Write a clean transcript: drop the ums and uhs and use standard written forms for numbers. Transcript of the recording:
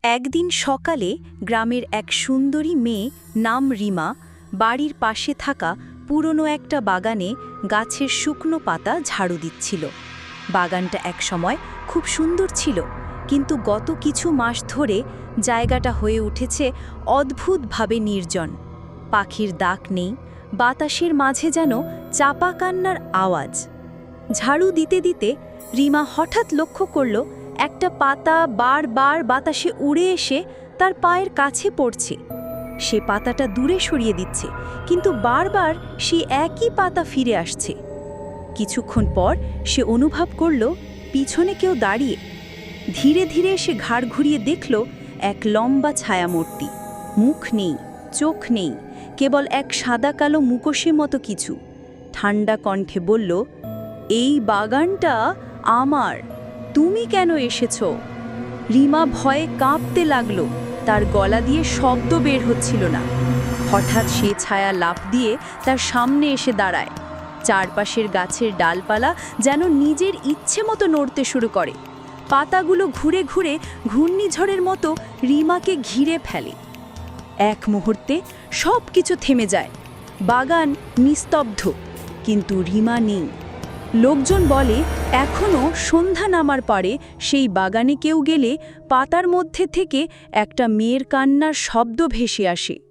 একদিন সকালে গ্রামের এক সুন্দরী মেয়ে নাম রিমা বাড়ির পাশে থাকা পুরনো একটা বাগানে গাছের শুকনো পাতা ঝাড়ু দিচ্ছিল। বাগানটা একসময় খুব সুন্দর ছিল, কিন্তু গত কিছু মাস ধরে জায়গাটা হয়ে উঠেছে অদ্ভুতভাবে নির্জন। পাখির ডাক নেই, বাতাসের মাঝে যেন চাপা কান্নার আওয়াজ। ঝাড়ু দিতে দিতে রিমা হঠাৎ লক্ষ্য করল একটা পাতা বারবার বাতাসে উড়ে এসে তার পায়ের কাছে পড়ছে। সে পাতাটা দূরে সরিয়ে দিচ্ছে, কিন্তু বারবার সে একই পাতা ফিরে আসছে। কিছুক্ষণ পর সে অনুভব করল পিছনে কেউ দাঁড়িয়ে। ধীরে ধীরে সে ঘাড় ঘুরিয়ে দেখল এক লম্বা ছায়ামূর্তি। মুখ নেই, চোখ নেই, কেবল এক সাদা কালো মুখোশের মতো কিছু। ঠান্ডা কণ্ঠে বলল, এই বাগানটা আমার, তুমি কেন এসেছ? রিমা ভয়ে কাঁপতে লাগলো, তার গলা দিয়ে শব্দ বের হচ্ছিল না। হঠাৎ সে ছায়া লাফ দিয়ে তার সামনে এসে দাঁড়ায়। চারপাশের গাছের ডালপালা যেন নিজের ইচ্ছে মতো নড়তে শুরু করে। পাতাগুলো ঘুরে ঘুরে ঘূর্ণিঝড়ের মতো রিমাকে ঘিরে ফেলে। এক মুহূর্তে সব কিছু থেমে যায়। বাগান নিস্তব্ধ, কিন্তু রিমা নেই। লোকজন বলে এখনও সন্ধ্যা নামার পরে সেই বাগানে কেউ গেলে পাতার মধ্যে থেকে একটা মেয়ের কান্নার শব্দ ভেসে আসে।